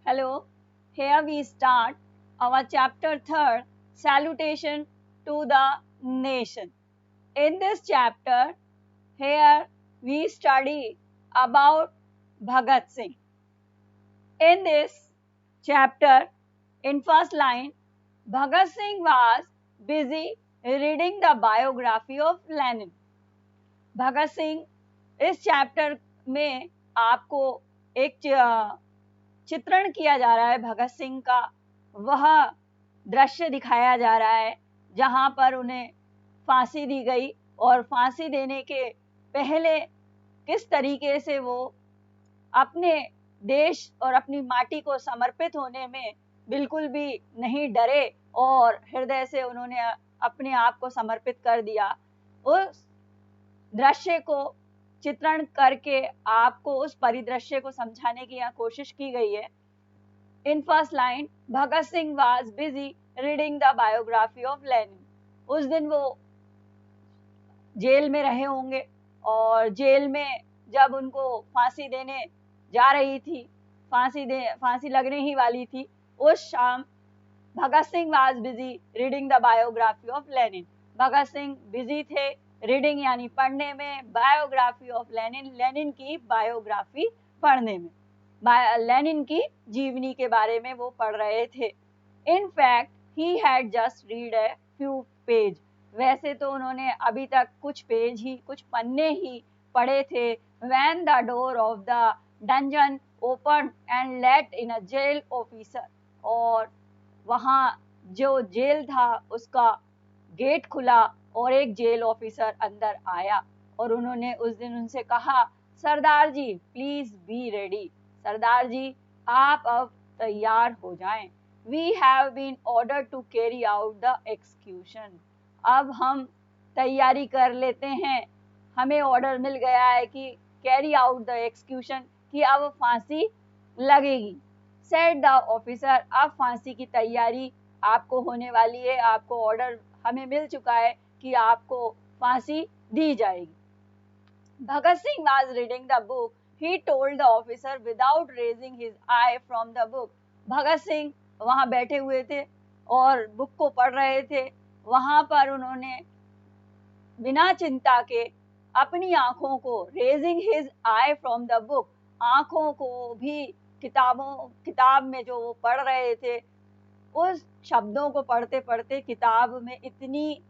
Hello, here we start our chapter 3rd, Salutation to the Nation. In this chapter, here we study about Bhagat Singh. In this chapter, in first line, Bhagat Singh was busy reading the biography of Lenin. Bhagat Singh इस chapter में आपको एक चित्रण किया जा रहा है भगत सिंह का, वह दृश्य दिखाया जा रहा है जहां पर उन्हें फांसी दी गई और फांसी देने के पहले किस तरीके से वो अपने देश और अपनी माटी को समर्पित होने में बिल्कुल भी नहीं डरे और हृदय से उन्होंने अपने आप को समर्पित कर दिया। उस दृश्य को चित्रण करके आपको उस परिदृश्य को समझाने की यहाँ कोशिश की गई है। In first line, Bhagat Singh was busy reading the biography of Lenin. उस दिन वो जेल में रहे होंगे और जेल में जब उनको फांसी देने जा रही थी, फांसी लगने ही वाली थी, उस शाम Bhagat Singh was busy reading the biography of Lenin. Bhagat Singh busy थे रीडिंग यानी पढ़ने में, बायोग्राफी ऑफ लेनिन, लेनिन की बायोग्राफी पढ़ने में, लेनिन की जीवनी के बारे में वो पढ़ रहे थे। In fact he had just read a few page. वैसे तो उन्होंने अभी तक कुछ पेज ही, कुछ पन्ने ही पढ़े थे। When the door of the dungeon open and let in a jail officer, और वहाँ जो जेल था उसका गेट खुला और एक जेल ऑफिसर अंदर आया और उन्होंने उस दिन उनसे कहा, Sardar ji please be ready, Sardar ji आप अब तैयार हो जाएं। We have been order to carry out the execution. अब हम तैयारी कर लेते हैं, हमें ऑर्डर मिल गया है कि कैरी आउट द एक्सक्यूशन, कि अब फांसी लगेगी। सेड द ऑफिसर, अब फांसी की तैयारी आपको होने वाली है, आपको ऑर्डर हमें मिल चुका है कि आपको फांसी दी जाएगी। Bhagat Singh was reading the book, he told the officer without raising his eye from the book. Bhagat Singh वहां बैठे हुए थे और बुक को पढ़ रहे थे। वहां पर उन्होंने बिना चिंता के अपनी आंखों को, raising his eye from the book, आंखों को भी किताब में जो वो पढ़ रहे थे, उस शब्दों को पढ़ते पढ़ते किताब में इतनी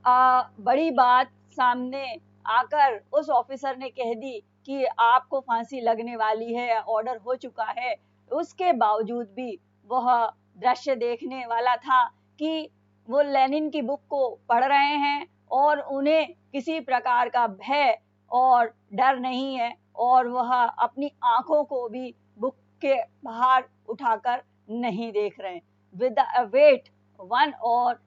बड़ी बात सामने आकर उस ऑफिसर ने कह दी कि आपको फांसी लगने वाली है, ऑर्डर हो चुका है। उसके बावजूद भी वह दृश्य देखने वाला था कि वो लेनिन की बुक को पढ़ रहे हैं और उन्हें किसी प्रकार का भय और डर नहीं है और वह अपनी आंखों को भी बुक के बाहर उठाकर नहीं देख रहे हैं। विद वेट वन, और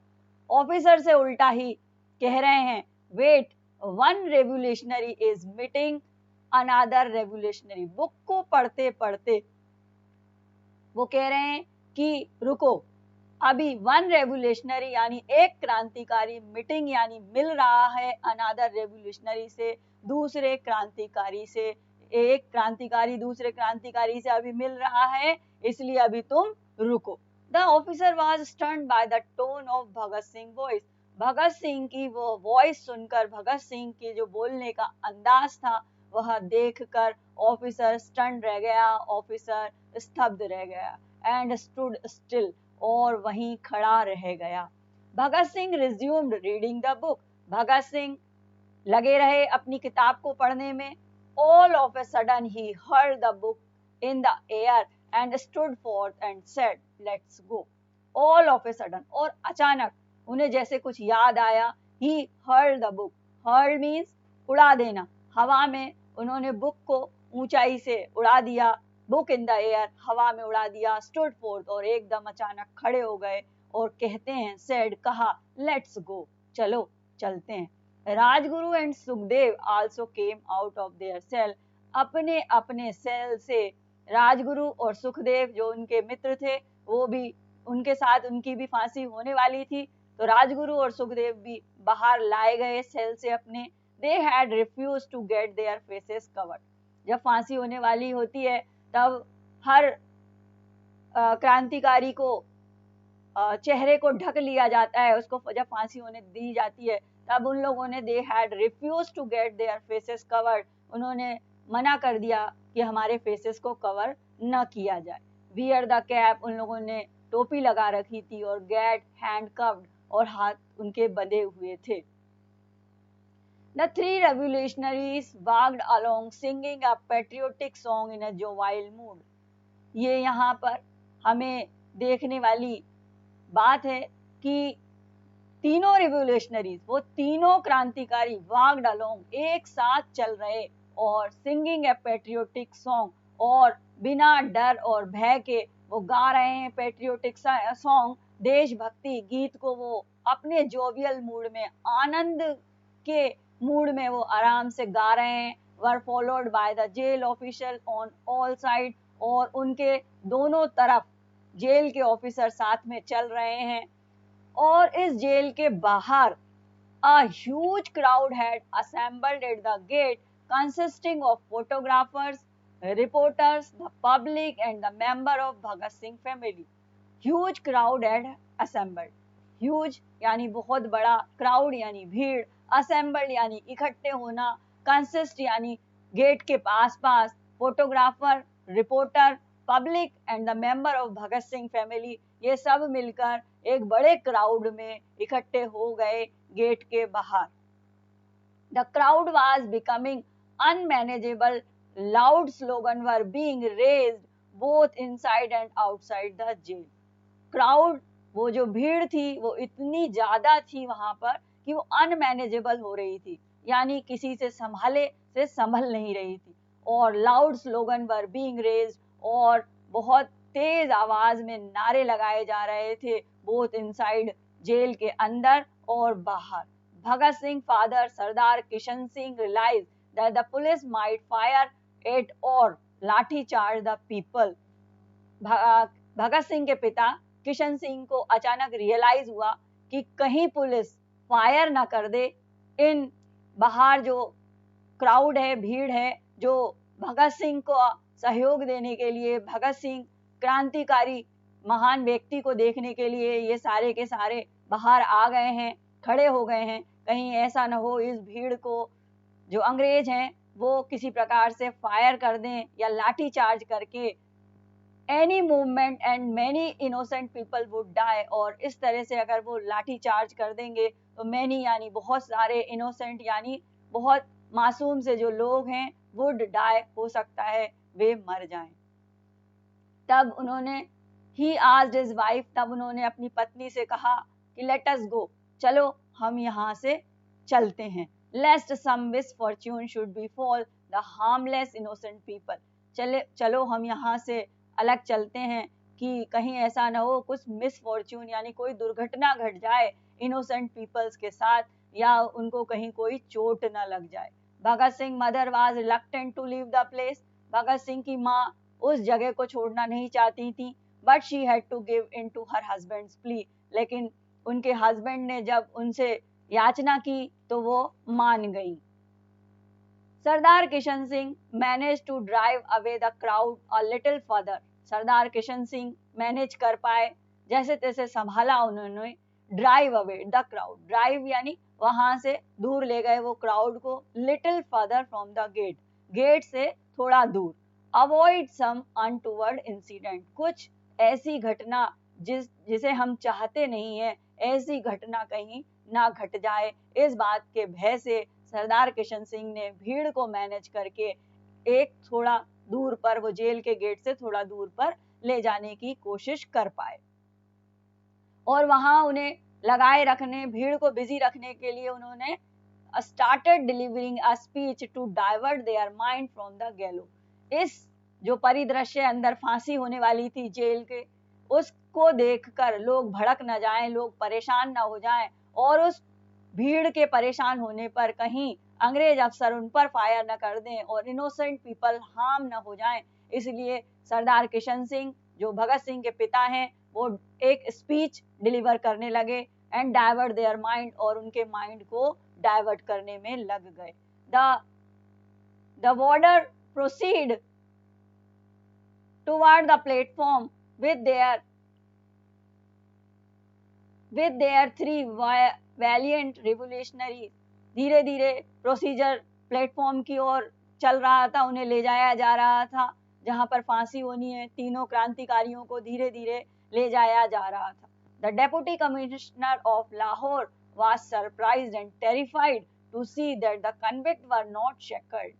ऑफिसर से उल्टा ही कह रहे हैं, wait one revolutionary is meeting another revolutionary. Book को पढ़ते पढ़ते वो कह रहे हैं कि रुको, अभी वन रेवोल्यूशनरी यानी एक क्रांतिकारी मीटिंग यानी मिल रहा है अनदर रेवोल्यूशनरी से, दूसरे क्रांतिकारी से। एक क्रांतिकारी दूसरे क्रांतिकारी से अभी मिल रहा है, इसलिए अभी तुम रुको। The officer was stunned by the tone of Bhagat Singh voice. Bhagat Singh की वो वॉइस सुनकर, भगत सिंह के जो बोलने का अंदाज था वह देखकर ऑफिसर स्टन्ड रह गया, ऑफिसर स्तब्ध रह गया। एंड स्टूड स्टिल, और वहीं खड़ा रह गया। Bhagat Singh resumed reading the book. Bhagat Singh लगे रहे अपनी किताब को पढ़ने में। All of a sudden he hurled the book in the air and stood forth and said, let's go. All of a sudden, और अचानक उन्हें जैसे कुछ याद आया। He hurled the book, hurled means उड़ा देना, हवा में उन्होंने बुक को ऊंचाई से उड़ा दिया। बुक इन द एयर, हवा में उड़ा दिया। स्टूड फोर्थ, और एकदम अचानक खड़े हो गए और कहते हैं, सेड कहा, लेट्स गो, चलो चलते हैं। Rajguru and Sukhdev also came out of their cell. अपने अपने सेल से राजगुरु और सुखदेव जो उनके मित्र थे, वो भी उनके साथ, उनकी भी फांसी होने वाली थी, तो राजगुरु और सुखदेव भी बाहर लाए गए सेल से अपने। They had refuse to get their faces covered. जब फांसी होने वाली होती है तब हर क्रांतिकारी को चेहरे को ढक लिया जाता है, उसको जब फांसी होने दी जाती है, तब उन लोगों ने they had refuse to get their faces covered, उन्होंने मना कर दिया कि हमारे फेसेस को कवर न किया जाए। वियर द कैप, उन लोगों ने टोपी लगा रखी थी, और गेट हैंडकफ्ड, और हाथ उनके बंधे हुए थे। The three revolutionaries walked along singing a patriotic song in a jovial mood. ये यहाँ पर हमें देखने वाली बात है कि तीनों रिवोल्यूशनरीज, वो तीनों क्रांतिकारी walked along, एक साथ चल रहे और singing a patriotic song, और बिना डर और भय के वो गा रहे हैं पेट्रियोटिक सॉन्ग, देशभक्ति गीत को वो अपने जोवियल मूड में, आनंद के मूड में वो आराम से गा रहे हैं। Were followed by the jail officer on all side, और उनके दोनों तरफ जेल के ऑफिसर साथ में चल रहे हैं। और इस जेल के बाहर a huge crowd had assembled at the gate, consisting of photographers, reporters, the public and the member of Bhagat Singh family. Huge crowd had assembled. Huge यानी बहुत बड़ा, crowd यानी भीड़, assembled यानी इकट्ठे होना, consist यानी गेट के पास पास, photographer, reporter, public and the member of Bhagat Singh family, ये सब मिलकर एक बड़े क्राउड में इकट्ठे हो गए गेट के बाहर। The crowd was becoming unmanageable. Loud slogans were being raised both inside and outside the jail. Crowd, वो जो भीड़ थी वो इतनी ज्यादा थी वहां पर कि वो अनमैनेजेबल हो रही थी, यानी किसी से संभाले से संभल नहीं रही थी। और loud slogan were being raised, और बहुत तेज आवाज में नारे लगाए जा रहे थे, बोथ इनसाइड, जेल के अंदर और बाहर। Bhagat Singh father Sardar Kishan Singh realized that the police might fire at और lathi charge the people. Bhagat Singh के पिता किशन सिंह को अचानक रियलाइज हुआ कि कहीं पुलिस फायर ना कर दे इन बाहर जो क्राउड है, भीड़ है, जो भगत सिंह को सहयोग देने के लिए, भगत सिंह क्रांतिकारी महान व्यक्ति को देखने के लिए ये सारे के सारे बाहर आ गए हैं, खड़े हो गए हैं, कहीं ऐसा ना हो इस भीड़ को जो अंग्रेज हैं वो किसी प्रकार से फायर कर दें या लाठी चार्ज करके any movement and many innocent people would die. और इस तरह से अगर वो लाठी चार्ज कर देंगे तो मैनी यानी बहुत सारे, इनोसेंट यानी बहुत मासूम से जो लोग हैं, वुड डाई हो सकता है वे मर जाएं। तब उन्होंने ही आस्क्ड हिज वाइफ, तब उन्होंने अपनी पत्नी से कहा कि लेट अस गो, चलो हम यहाँ से चलते हैं। Lest some misfortune should befall the harmless innocent people, चलो हम यहाँ से अलग चलते हैं कि कहीं ऐसा ना हो कुछ मिसफॉर्च्यून यानी कोई दुर्घटना घट जाए इनोसेंट पीपल्स के साथ, या उनको कहीं कोई चोट ना लग जाए। Bhagat Singh mother was reluctant to leave the place, Bhagat Singh की माँ उस जगह को छोड़ना नहीं चाहती थी, but she had to give in to her husband's plea, लेकिन उनके हस्बैंड ने जब उनसे याचना की तो वो मान गई। Sardar Kishan Singh manage to drive away the crowd a little further, Sardar Kishan Singh manage कर पाए, जैसे तैसे संभाला उन्होंने, drive away the crowd, drive यानी वहां से दूर ले गए वो क्राउड को, little further from the gate, gate से थोड़ा दूर। अवॉइड सम अनटूवर्ड इंसिडेंट, कुछ ऐसी घटना जिसे हम चाहते नहीं है, ऐसी घटना कहीं ना घट जाए, इस बात के भय से सरदार किशन सिंह ने भीड़ को मैनेज करके एक थोड़ा दूर पर, वो जेल के गेट से थोड़ा दूर पर ले जाने की कोशिश कर पाए। और वहां उन्हें लगाए रखने, भीड़ को बिजी रखने के लिए उन्होंने started delivering a speech to divert their mind from the gallow. इस जो परिदृश्य अंदर फांसी होने वाली थी जेल के, उसको देखकर लोग भड़क न जाएं, लोग परेशान न हो जाएं, और उस भीड़ के परेशान होने पर कहीं अंग्रेज अफसर उन पर फायर न कर दें और इनोसेंट पीपल हार्म न हो जाएं, इसलिए सरदार किशन सिंह जो भगत सिंह के पिता हैं वो एक स्पीच डिलीवर करने लगे एंड डाइवर्ट देयर माइंड, और उनके माइंड को डाइवर्ट करने में लग गए। The warder proceed toward the platform with their three valiant revolutionaries। धीरे धीरे प्रोसीजर प्लेटफॉर्म की ओर चल रहा था, उन्हें ले जाया जा रहा था जहां पर फांसी होनी है। तीनों क्रांतिकारियों को धीरे धीरे ले जाया जा रहा था। The deputy commissioner of Lahore was surprised and terrified to see that the convicts were not shackled।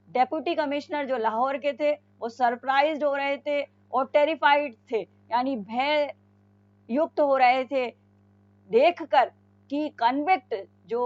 Deputy commissioner जो लाहौर के थे वो सरप्राइज्ड हो रहे थे और टेरिफाइड थे, यानी भय युक्त हो रहे थे देखकर कि कन्विक्ट जो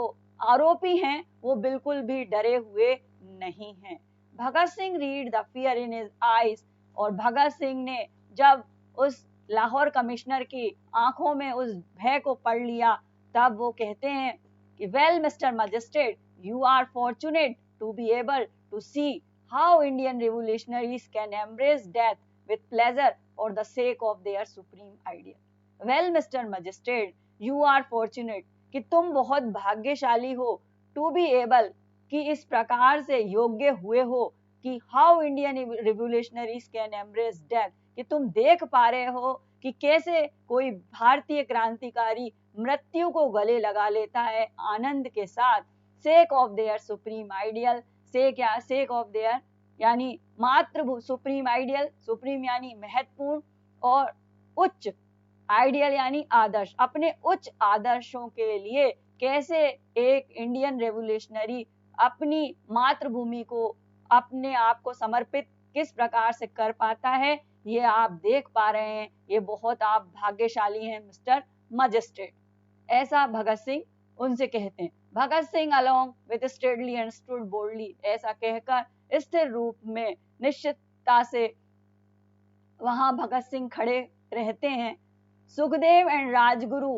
आरोपी हैं वो बिल्कुल भी डरे हुए नहीं हैं। Bhagat Singh read the fear in his eyes, और भगत सिंह ने जब उस लाहौर कमिश्नर की आंखों में उस भय को पढ़ लिया तब वो कहते हैं कि well mister magistrate, you are fortunate to be able to see how Indian revolutionaries can embrace death with pleasure और the sake of their supreme ideal. Well mister magistrate, you are fortunate, कि तुम बहुत भाग्यशाली हो, to be able, कि इस प्रकार से योग्य हुए हो कि how Indian revolutionaries can embrace death, कि तुम देख पा रहे हो कि कैसे कोई भारतीय क्रांतिकारी मृत्यु को गले लगा लेता है आनंद के साथ, सेक of their supreme ideal. Sec of there यानी मात्र सुप्रीम आइडियल, सुप्रीम यानी महत्वपूर्ण और उच्च, आइडियल यानी आदर्श, अपने उच्च आदर्शों के लिए कैसे एक इंडियन रेवोल्यूशनरी अपनी मातृभूमि को, अपने आप को समर्पित किस प्रकार से कर पाता है, ये आप देख पा रहे हैं। ये बहुत आप भाग्यशाली हैं मिस्टर मजिस्ट्रेट, ऐसा भगत सिंह उनसे कहते हैं। Bhagat Singh along with steadily and stood boldly, ऐसा कहकर स्थिर रूप में निश्चितता से वहां भगत सिंह खड़े रहते हैं। Sukhdev and Rajguru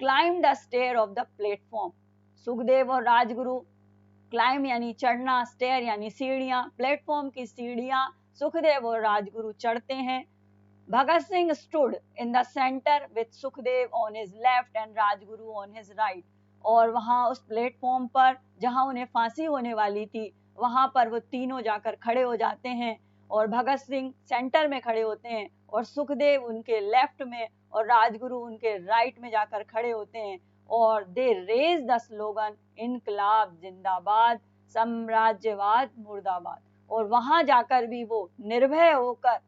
climb the stair of the platform. Sukhdev और राजगुरु, क्लाइम यानी चढ़ना, स्टेयर यानी सीढ़ियां, प्लेटफॉर्म की सीढ़ियां सुखदेव और राजगुरु चढ़ते हैं। Bhagat Singh stood in the centre with Sukhdev on his left and Rajguru on his right, और वहां उस प्लेटफॉर्म पर जहां उन्हें फांसी होने वाली थी वहां पर वो तीनों जाकर खड़े हो जाते हैं और भगत सिंह सेंटर में खड़े होते हैं और सुखदेव उनके लेफ्ट में और राजगुरु उनके राइट में जाकर खड़े होते हैं और दे रेज द स्लोगन इनकलाब जिंदाबाद, साम्राज्यवाद मुर्दाबाद। और वहां जाकर भी वो निर्भय होकर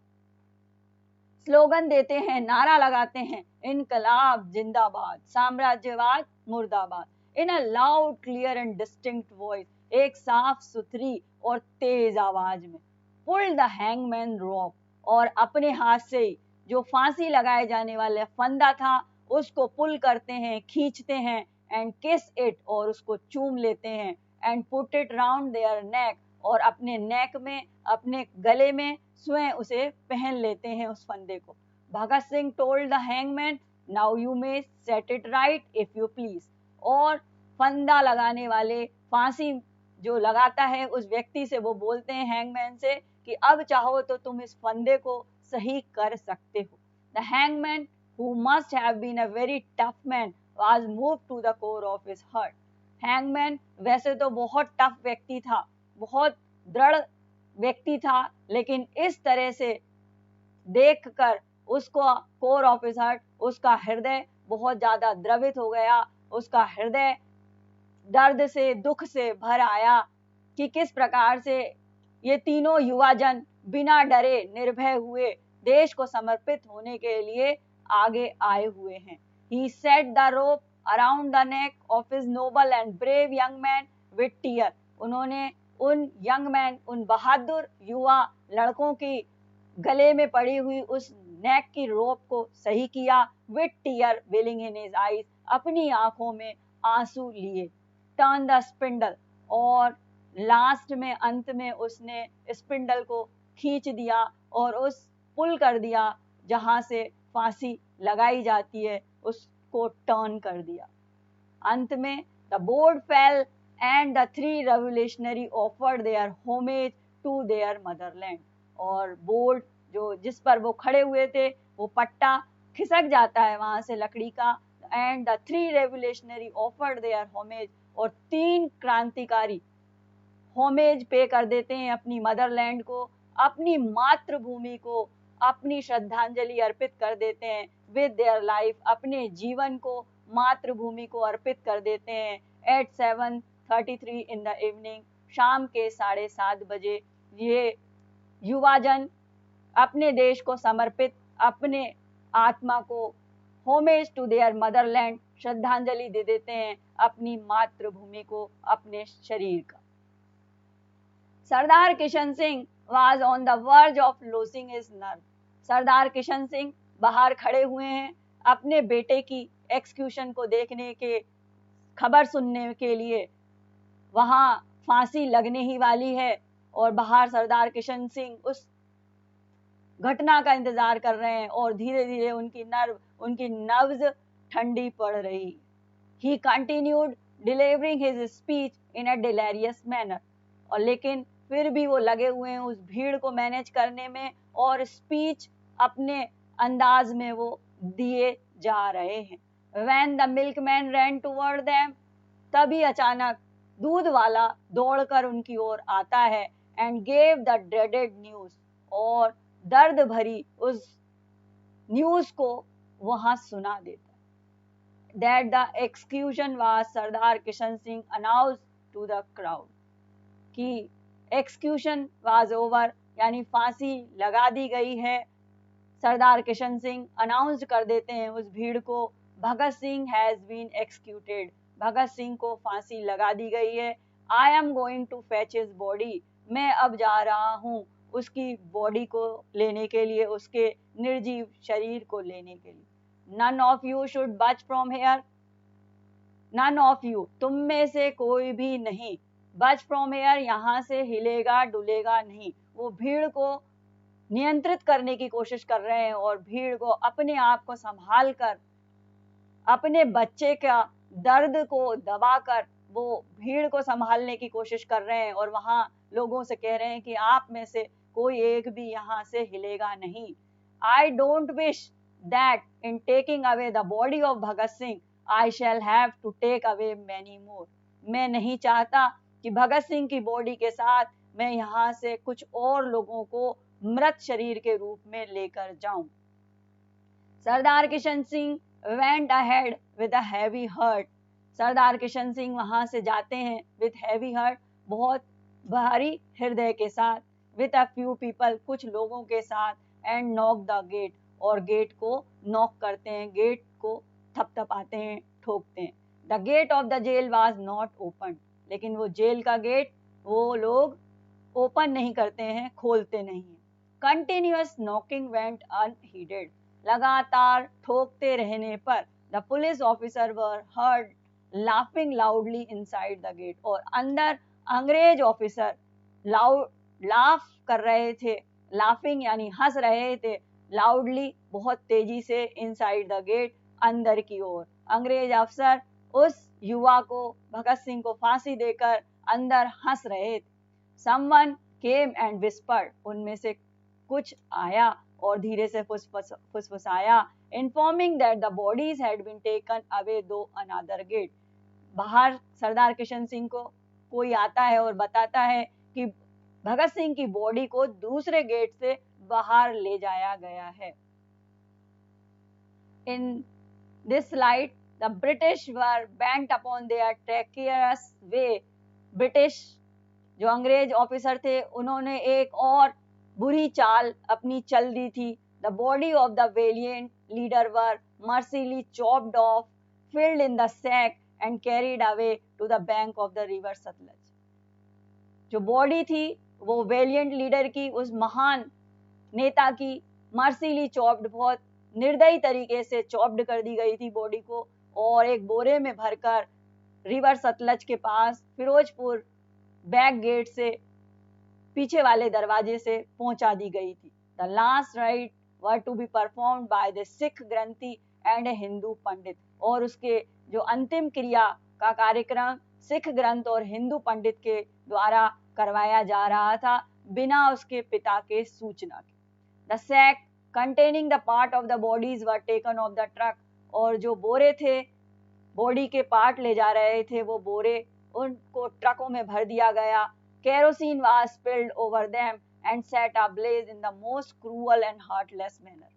स्लोगन देते हैं, नारा लगाते हैं, इनकलाब जिंदाबाद, साम्राज्यवाद मुर्दाबाद, in a loud clear and distinct voice, एक साफ सुथरी और तेज आवाज में। पुल द हैंगमैन रोप, और अपने हाथ से ही जो फांसी लगाए जाने वाले फंदा था उसको पुल करते हैं, खींचते हैं, एंड किस इट, और उसको चूम लेते हैं, and put it round their neck, और अपने नेक में, अपने गले में स्वयं उसे पहन लेते हैं उस फंदे को। Bhagat Singh told the hangman, now you may set it right if you please, और फंदा लगाने वाले, फांसी जो लगाता है उस व्यक्ति से वो बोलते हैं हैंगमैन से कि अब चाहो तो तुम इस फंदे को सही कर सकते हो। The hangman who must have been a very tough man was moved to the core of his heart। Hangman वैसे तो बहुत टफ व्यक्ति था, बहुत दृढ़ व्यक्ति था, लेकिन इस तरह से देखकर उसको कोर ऑफ हिज हार्ट, उसका हृदय बहुत ज्यादा द्रवित हो गया, उसका हृदय दर्द से, दुख से भर आया कि किस प्रकार से ये तीनों युवा जन बिना डरे निर्भय हुए देश को समर्पित होने के लिए आगे आए हुए हैं। He set the rope around the neck of his noble and brave young man with tear। उन्होंने उन यंग मैन, उन बहादुर युवा लड़कों की गले में पड़ी हुई उस नेक की रोप को सही किया, with tear welling in his eyes, अपनी आंखों में आंसू लिए। Turn the spindle, और लास्ट में, अंत में उसने स्पिंडल को खींच दिया और उस पुल कर दिया जहां से फांसी लगाई जाती है, उसको टर्न कर दिया। अंत में the board fell and the three revolutionary offered their homage to their motherland, और बोर्ड जो जिस पर वो खड़े हुए थे वो पट्टा खिसक जाता है वहां से लकड़ी का, and the three revolutionary offered their homage, और तीन क्रांतिकारी होमेज पे कर देते हैं अपनी मदरलैंड को, अपनी मातृभूमि को अपनी श्रद्धांजलि अर्पित कर देते हैं विद देयर लाइफ, अपने जीवन को मातृभूमि को अर्पित कर देते हैं। एट 7:33 इन द इवनिंग, शाम के 7:30 बजे ये युवाजन अपने देश को समर्पित, अपने आत्मा को होमेज टू देयर मदरलैंड, श्रद्धांजलि दे देते हैं अपनी मातृभूमि को, अपने शरीर का। सरदार Kishan Singh was on the verge of losing his nerve. सरदार किशन सिंह बाहर खड़े हुए हैं अपने बेटे की एक्सक्यूशन को देखने के, खबर सुनने के लिए। वहां फांसी लगने ही वाली है और बाहर सरदार किशन सिंह उस घटना का इंतजार कर रहे हैं और धीरे धीरे उनकी नर्व्स ठंडी पड़ रही। He continued delivering his speech in a delirious manner. और लेकिन फिर भी वो लगे हुए हैं उस भीड़ को मैनेज करने में और स्पीच अपने अंदाज में वो दिए जा रहे हैं। When the milkman ran toward them, तभी अचानक दूध वाला दौड़कर उनकी ओर आता है and gave the dreaded news, और दर्द भरी उस न्यूज को वहां सुना देता है। That the execution was Sardar Kishan Singh announced to the crowd, कि एक्सक्यूशन वाज ओवर, यानी फांसी लगा दी गई है। सरदार किशन सिंह अनाउंस कर देते हैं उस भीड़ को, Bhagat Singh has been executed, Bhagat Singh को फांसी लगा दी गई है। I am going to fetch his body, मैं अब जा रहा हूँ उसकी बॉडी को लेने के लिए, उसके निर्जीव शरीर को लेने के लिए। None of you should budge from here, none of you, तुम में से कोई भी नहीं, बच फ्रॉम हेयर, यहाँ से हिलेगा डुलेगा नहीं। वो भीड़ को नियंत्रित करने की कोशिश कर रहे हैं और भीड़ को अपने आप को संभाल कर, अपने बच्चे का दर्द को दबाकर वो भीड़ को संभालने की कोशिश कर रहे हैं और वहां लोगों से कह रहे हैं कि आप में से कोई एक भी यहाँ से हिलेगा नहीं। I don't wish that in taking away the body of Bhagat Singh I shall have to take away many more, मैं नहीं चाहता कि भगत सिंह की बॉडी के साथ मैं यहाँ से कुछ और लोगों को मृत शरीर के रूप में लेकर जाऊं। सरदार Kishan Singh went ahead with a heavy heart, सरदार किशन सिंह वहां से जाते हैं with heavy heart, बहुत भारी हृदय के साथ, with a few people, कुछ लोगों के साथ, and knock the gate, और गेट को नॉक करते हैं, गेट को थपथपाते हैं, ठोकते हैं। The gate of the jail was not opened, लेकिन वो जेल का गेट वो लोग ओपन नहीं करते हैं, खोलते नहीं हैं। कंटिन्यूअस नॉकिंग वेंट अनहीडेड, लगातार ठोकते रहने पर the police officer were heard laughing loudly inside the gate, और अंदर अंग्रेज ऑफिसर लाफ कर रहे थे, लाफिंग यानी हंस रहे थे, लाउडली बहुत तेजी से, इनसाइड द गेट अंदर की ओर। अंग्रेज अफसर उस युवा को, भगत सिंह को फांसी देकर अंदर हंस रहे थे। Someone came and whispered, उनमें से कुछ आया और धीरे से फुसफुसाया, informing that the bodies had been taken away through another gate, बाहर सरदार किशन सिंह को कोई आता है और बताता है कि भगत सिंह की बॉडी को दूसरे गेट से बाहर ले जाया गया है। In this light, the British were bent upon their treacherous way, British जो अंग्रेज ऑफिसर थे उन्होंने एक और बुरी चाल अपनी चल दी थी। The body of the valiant leader were mercilessly chopped off, filled in the sack and carried away to the bank of the river Sutlej. जो बॉडी थी वो वेलिएंट लीडर की, उस महान नेता की, मर्सीली चॉप्ड, बहुत निर्दयी तरीके से चॉप्ड कर दी गई थी बॉडी को, और एक बोरे में भरकर रिवर सतलज के पास फिरोजपुर बैक गेट से, पीछे वाले दरवाजे से पहुंचा दी गई थी। The last rite were to be performed by the Sikh granthi and a Hindu pandit, और उसके जो अंतिम क्रिया का कार्यक्रम सिख ग्रंथ और हिंदू पंडित के द्वारा करवाया जा रहा था, बिना उसके पिता के सूचना के। The sack containing the part of the bodies were taken off the truck, और जो बोरे थे, बॉडी के पार्ट ले जा रहे थे, वो बोरे उनको ट्रकों में भर दिया गया। Kerosene was spilled over them and set ablaze in the most cruel and heartless manner.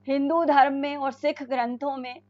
Hindu धर्म में और सिख ग्रंथों में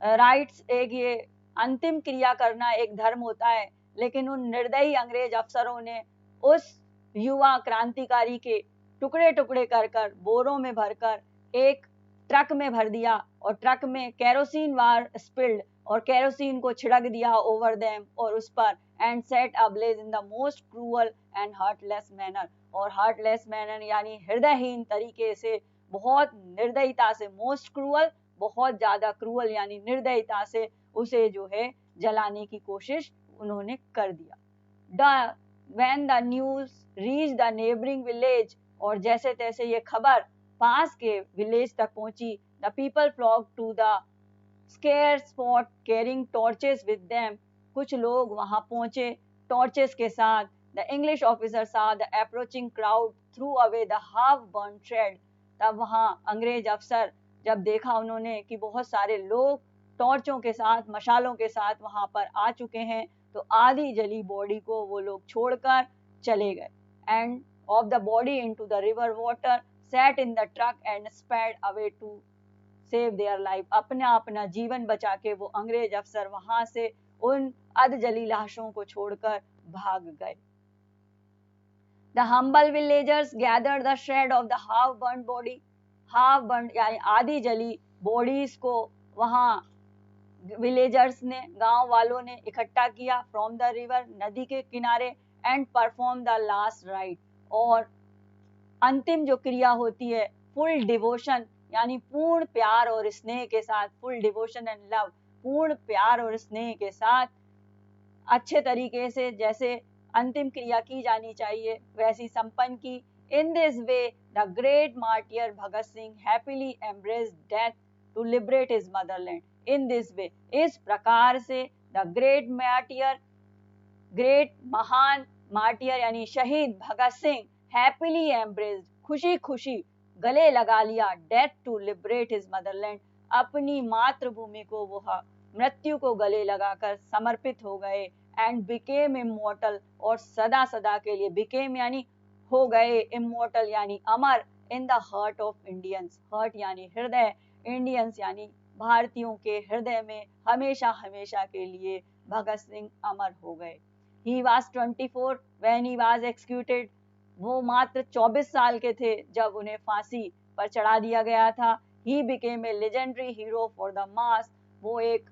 राइट्स एक ये अंतिम क्रिया करना एक धर्म होता है, लेकिन उन निर्दयी अंग्रेज अफसरों ने उस युवा क्रांतिकारी के टुकड़े टुकड़े कर कर बोरों में भरकर एक ट्रक में भर दिया और ट्रक में केरोसिन वार स्पिल्ड और केरोसिन को छिड़क दिया ओवर देम और उस पर and set ablaze in the most cruel and heartless manner. और हार्टलेस मैनर यानी हृदयहीन तरीके से, बहुत निर्दयता से, मोस्ट क्रूअल बहुत ज्यादा क्रूअल यानी निर्दयता से उसे जो है जलाने की कोशिश उन्होंने कर दिया। When the news reached the neighboring village, और जैसे तैसे ये खबर पास के विलेज तक पहुंची, the people flocked to the scare spot carrying torches with them, कुछ लोग वहां पहुंचे टॉर्चेस के साथ। The English officer saw the approaching crowd, threw away the half burnt shed, तब वहां अंग्रेज अफसर जब देखा उन्होंने कि बहुत सारे लोग टॉर्चों के साथ, मशालों के साथ वहां पर आ चुके हैं, तो आधी जली बॉडी को वो लोग छोड़कर चले गए। End of the body into the river water, sat in the truck and sped away to save their life, अपना अपना जीवन बचा के वो अंग्रेज अफसर वहां से उन अध जली लाशों को छोड़कर भाग गए। The humble villagers gathered the shred of the half burnt body, half burnt यानी आधी जली बॉडीज को वहां विलेजर्स ने, गांव वालों ने इकट्ठा किया फ्रॉम द रिवर, नदी के किनारे, and perform the last right, और अंतिम जो क्रिया होती है फुल डिवोशन यानी पूर्ण प्यार और स्नेह के साथ, फुल डिवोशन एंड लव, पूर्ण प्यार और स्नेह के साथ अच्छे तरीके से जैसे अंतिम क्रिया की जानी चाहिए वैसी संपन्न की। In this way the great martyr Bhagat Singh happily embraced death to liberate his motherland. In this way, इस प्रकार से द ग्रेट मार्टियर, ग्रेट महान मार्टियर यानी शहीद भगत सिंह हैप्पीली एम्ब्रेस्ड, खुशी खुशी गले लगा लिया, death to liberate his motherland, अपनी मातृभूमि को वह मृत्यु को गले लगाकर समर्पित हो गए। एंड बिकेम इमॉर्टल, और सदा सदा के लिए, बिकेम यानी हो गए, इमॉर्टल यानी अमर, in the heart of Indians, heart यानी हृदय, इंडियंस यानी भारतीयों के हृदय में हमेशा हमेशा के लिए भगत सिंह अमर हो गए। He was 24 when he was executed, वो मात्र 24 साल के थे जब उन्हें फांसी पर चढ़ा दिया गया था। He became a legendary hero for the mass, वो एक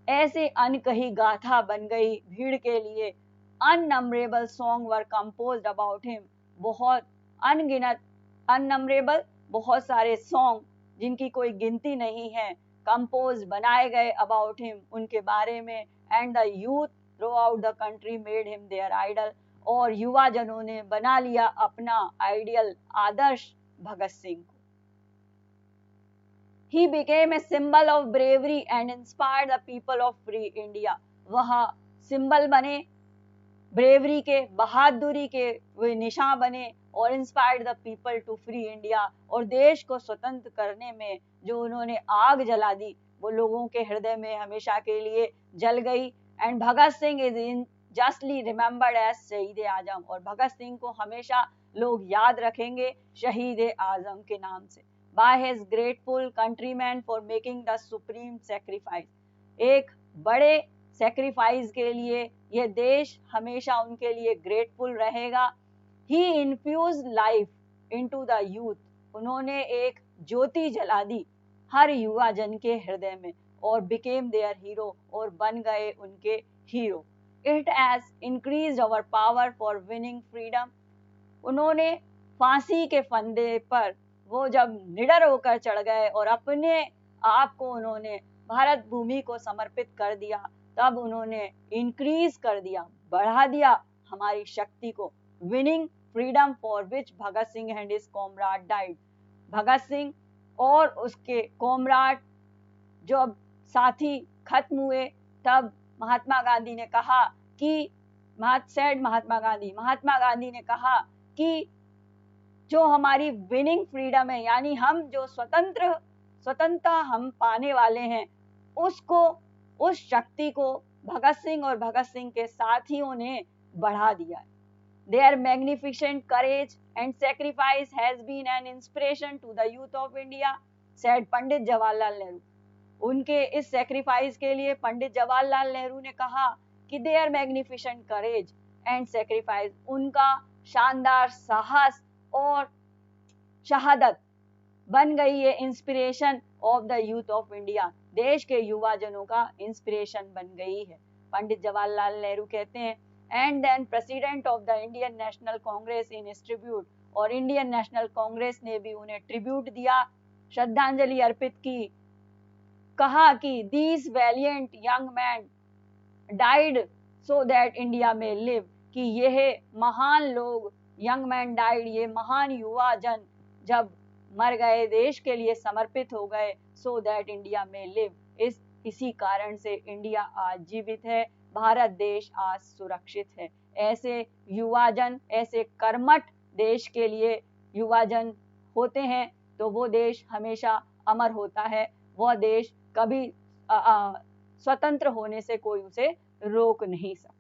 ऐसे अनकही गाथा बन गई भीड़ के लिए। Unnumberable songs were composed about him, बहुत अनगिनत, unnumberable बहुत सारे सॉन्ग जिनकी कोई गिनती नहीं है, कंपोज बनाए गए अबाउट हिम, उनके बारे में। And the youth throughout the country made him their idol, और युवा जनों ने बना लिया अपना आइडियल, आदर्श भगत सिंह को। He became a symbol of bravery and inspired the people of free India, वह सिंबल बने ब्रेवरी के, बहादुरी के वे निशान बने, और inspired the people to free India, और देश को स्वतंत्र करने में जो उन्होंने आग जला दी वो लोगों के हृदय में हमेशा के लिए जल गई। And Bhagat Singh is in justly remembered as Shaheed Azam, और भगत सिंह को हमेशा लोग याद रखेंगे शहीद आजम के नाम से। By his grateful countryman for making the supreme sacrifice, एक बड़े सेक्रीफाइस के लिए यह देश हमेशा उनके लिए ग्रेटफुल रहेगा। He infused life into the youth, उन्होंने एक ज्योति जला दी हर युवा जन के हृदय में, और बिकेम देयर हीरो, और बन गए उनके hero. It has increased our power for winning freedom, उन्होंने फांसी के फंदे पर वो जब निडर होकर चढ़ गए और अपने आप को उन्होंने भारत भूमि को समर्पित कर दिया, तब उन्होंने इंक्रीज कर दिया, बढ़ा दिया हमारी शक्ति को। Winning freedom for which Bhagat Singh and his comrade died, Bhagat Singh और उसके कॉमराड जब साथी खत्म हुए, तब महात्मा गांधी ने कहा कि महात्मा गांधी ने कहा कि जो हमारी विनिंग फ्रीडम है, यानी हम जो स्वतंत्रता हम पाने वाले हैं, उसको, उस शक्ति को भगत सिंह और भगत सिंह के साथियों ने बढ़ा दिया है। Their magnificent courage and sacrifice has been an inspiration to the youth of India, said Pandit Jawaharlal Nehru. उनके इस सेक्रीफाइस के लिए पंडित जवाहरलाल नेहरू ने कहा कि their magnificent courage and sacrifice, उनका शानदार साहस और शहादत बन गई है inspiration of the youth of India, देश के युवा जनों का इंस्पिरेशन बन गई है. पंडित जवाहरलाल नेहरू कहते हैं and then president of the Indian National Congress in his tribute, और इंडियन नेशनल कांग्रेस ने भी उन्हें ट्रिब्यूट दिया, श्रद्धांजलि अर्पित की. कहा कि these valiant young man died so that India में लिव, कि यह महान लोग, यंग मैन डाइड, ये महान युवा जन जब मर गए, देश के लिए समर्पित हो गए, सो दैट इंडिया में लिव, इसी कारण से इंडिया आज जीवित है, भारत देश आज सुरक्षित है. ऐसे युवाजन, ऐसे कर्मठ देश के लिए युवाजन होते हैं तो वो देश हमेशा अमर होता है, वह देश कभी स्वतंत्र होने से कोई उसे रोक नहीं सकता.